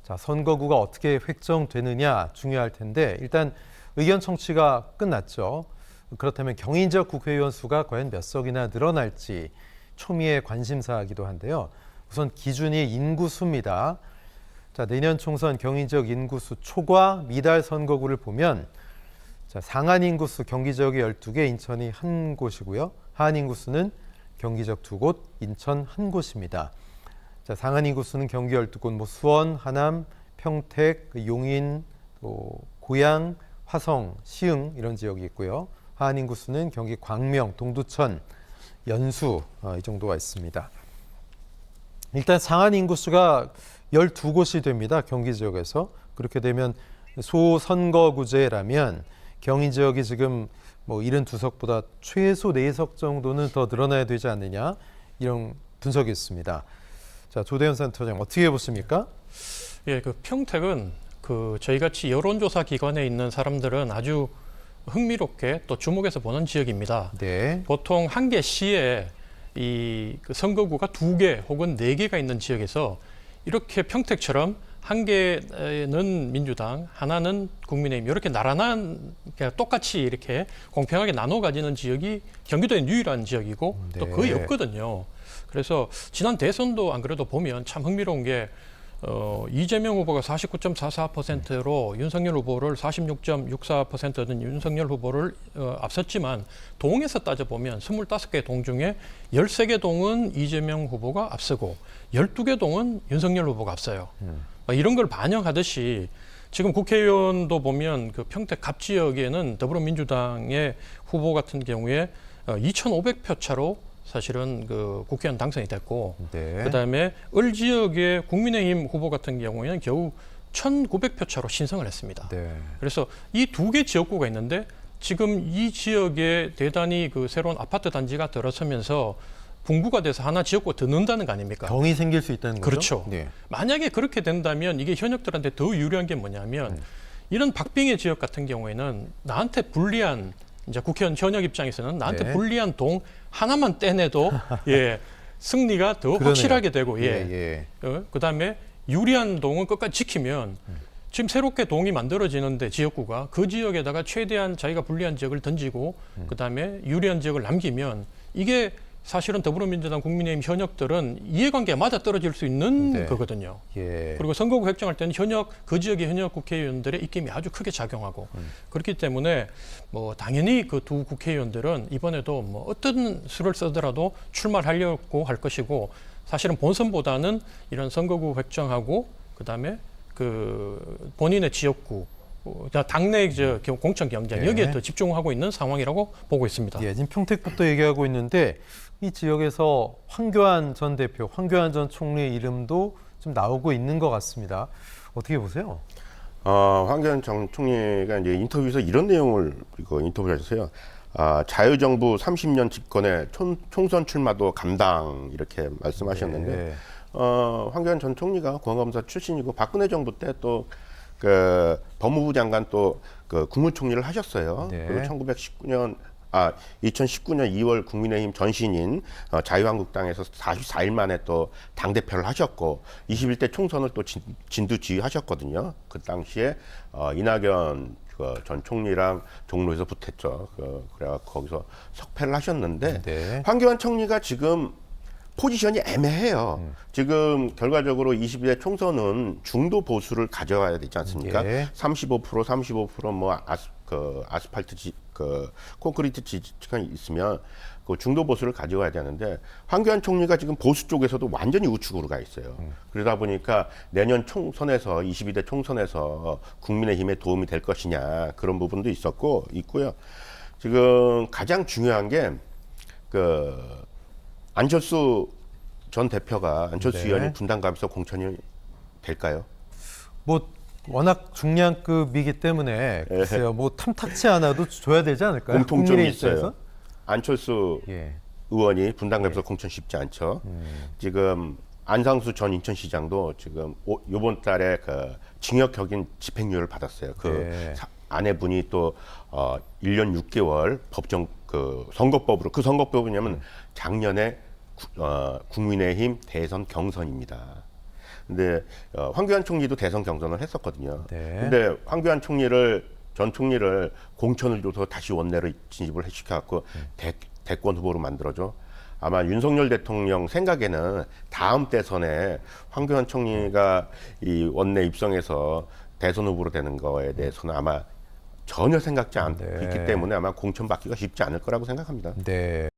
자, 선거구가 어떻게 획정되느냐 중요할 텐데 일단 의견 청취가 끝났죠. 그렇다면 경인지역 국회의원 수가 과연 몇 석이나 늘어날지 초미의 관심사이기도 한데요. 우선 기준이 인구수입니다. 자, 내년 총선 경인지역 인구수 초과 미달 선거구를 보면 자, 상한 인구수 경기 지역이 12개, 인천이 한 곳이고요. 하한 인구수는 경기 지역 2곳, 인천 한 곳입니다. 자, 상한 인구수는 경기 12곳, 뭐 수원, 하남, 평택, 용인, 또 고양, 화성, 시흥 이런 지역이 있고요. 하한 인구수는 경기 광명, 동두천, 연수 이 정도가 있습니다. 일단 상한 인구수가 12곳이 됩니다. 경기 지역에서. 그렇게 되면 소선거구제라면 경인 지역이 지금 뭐 72석보다 최소 4석 정도는 더 늘어나야 되지 않느냐 이런 분석이 있습니다. 자, 조대현 센터장 어떻게 보십니까? 예, 그 평택은 저희같이 여론조사 기관에 있는 사람들은 아주 흥미롭게 또 주목해서 보는 지역입니다. 네. 보통 한 개 시에 그 선거구가 2개 혹은 4개가 있는 지역에서 이렇게 평택처럼 한 개는 민주당, 하나는 국민의힘 이렇게 나란한 그냥 똑같이 이렇게 공평하게 나눠 가지는 지역이 경기도의 유일한 지역이고 네. 또 거의 없거든요. 그래서 지난 대선도 안 그래도 보면 참 흥미로운 게 이재명 후보가 49.44%로 윤석열 후보를 46.64%는 윤석열 후보를 앞섰지만 동에서 따져보면 25개 동 중에 13개 동은 이재명 후보가 앞서고 12개 동은 윤석열 후보가 앞서요. 이런 걸 반영하듯이 지금 국회의원도 보면 그 평택 갑 지역에는 더불어민주당의 후보 같은 경우에 2,500표 차로 사실은 그 국회의원 당선이 됐고, 네. 그다음에 을 지역의 국민의힘 후보 같은 경우에는 겨우 1,900표 차로 신성을 했습니다. 네. 그래서 이 2개 지역구가 있는데 지금 이 지역에 대단히 그 새로운 아파트 단지가 들어서면서 분구가 돼서 하나 지역구가 더 는다는 거 아닙니까? 병이 생길 수 있다는 거죠? 그렇죠. 네. 만약에 그렇게 된다면 이게 현역들한테 더 유리한 게 뭐냐면 이런 박빙의 지역 같은 경우에는 나한테 불리한 이제 국회의원 현역 입장에서는 나한테 네. 불리한 동 하나만 떼내도 예, 승리가 더 그러네요. 확실하게 되고 예. 그다음에 유리한 동은 끝까지 지키면 지금 새롭게 동이 만들어지는데 지역구가 그 지역에다가 최대한 자기가 불리한 지역을 던지고 그다음에 유리한 지역을 남기면 이게 사실은 더불어민주당 국민의힘 현역들은 이해관계가 맞아떨어질 수 있는 네. 거거든요. 예. 그리고 선거구 획정할 때는 그 지역의 현역 국회의원들의 입김이 아주 크게 작용하고 그렇기 때문에 뭐 당연히 그 두 국회의원들은 이번에도 뭐 어떤 수를 쓰더라도 출마를 하려고 할 것이고 사실은 본선보다는 이런 선거구 획정하고 그다음에 그 본인의 지역구 당내 공천 경쟁 여기에 네. 더 집중하고 있는 상황이라고 보고 있습니다. 예, 지금 평택부터 얘기하고 있는데 이 지역에서 황교안 전 대표, 황교안 전 총리 이름도 좀 나오고 있는 것 같습니다. 어떻게 보세요? 황교안 전 총리가 이제 인터뷰에서 이런 내용을 인터뷰를 하셨어요. 자유정부 30년 집권에 총선 출마도 감당 이렇게 말씀하셨는데 네. 황교안 전 총리가 공안검사 출신이고 박근혜 정부 때 또 그 법무부 장관 또 그 국무총리를 하셨어요. 네. 그리고 2019년 2월 국민의힘 전신인 자유한국당에서 44일 만에 또 당대표를 하셨고 21대 총선을 또 진두지휘하셨거든요. 그 당시에 이낙연 전 총리랑 종로에서 붙었죠. 그래갖고 거기서 석패를 하셨는데 네. 황교안 총리가 지금 포지션이 애매해요. 지금 결과적으로 22대 총선은 중도 보수를 가져와야 되지 않습니까? 예. 35% 뭐 아스팔트 콘크리트 지지가 있으면 그 중도 보수를 가져와야 되는데 황교안 총리가 지금 보수 쪽에서도 완전히 우측으로 가 있어요. 그러다 보니까 내년 총선에서 22대 총선에서 국민의힘에 도움이 될 것이냐 그런 부분도 있고요. 지금 가장 중요한 게 안철수 전 대표가 안철수 네. 의원이 분당갑에서 공천이 될까요? 뭐 워낙 중량급이기 때문에 글쎄요, 뭐 탐탁치 않아도 줘야 되지 않을까요? 공통점이 국민의 있어요. 입장에서? 안철수 예. 의원이 분당갑에서 공천 쉽지 않죠. 지금 안상수 전 인천시장도 지금 이번 달에 그 징역형인 집행유예를 받았어요. 네. 아내분이 또 1년 6개월 법정 선거법으로 선거법이 뭐냐면 작년에 국민의힘 대선 경선입니다. 근데 황교안 총리도 대선 경선을 했었거든요. 네. 근데 황교안 전 총리를 공천을 줘서 다시 원내로 진입을 시켜갖고 대권 후보로 만들어줘. 아마 윤석열 대통령 생각에는 다음 대선에 황교안 총리가 이 원내 입성해서 대선 후보로 되는 거에 대해서는 아마 전혀 생각지 않기 네. 때문에 아마 공천받기가 쉽지 않을 거라고 생각합니다. 네.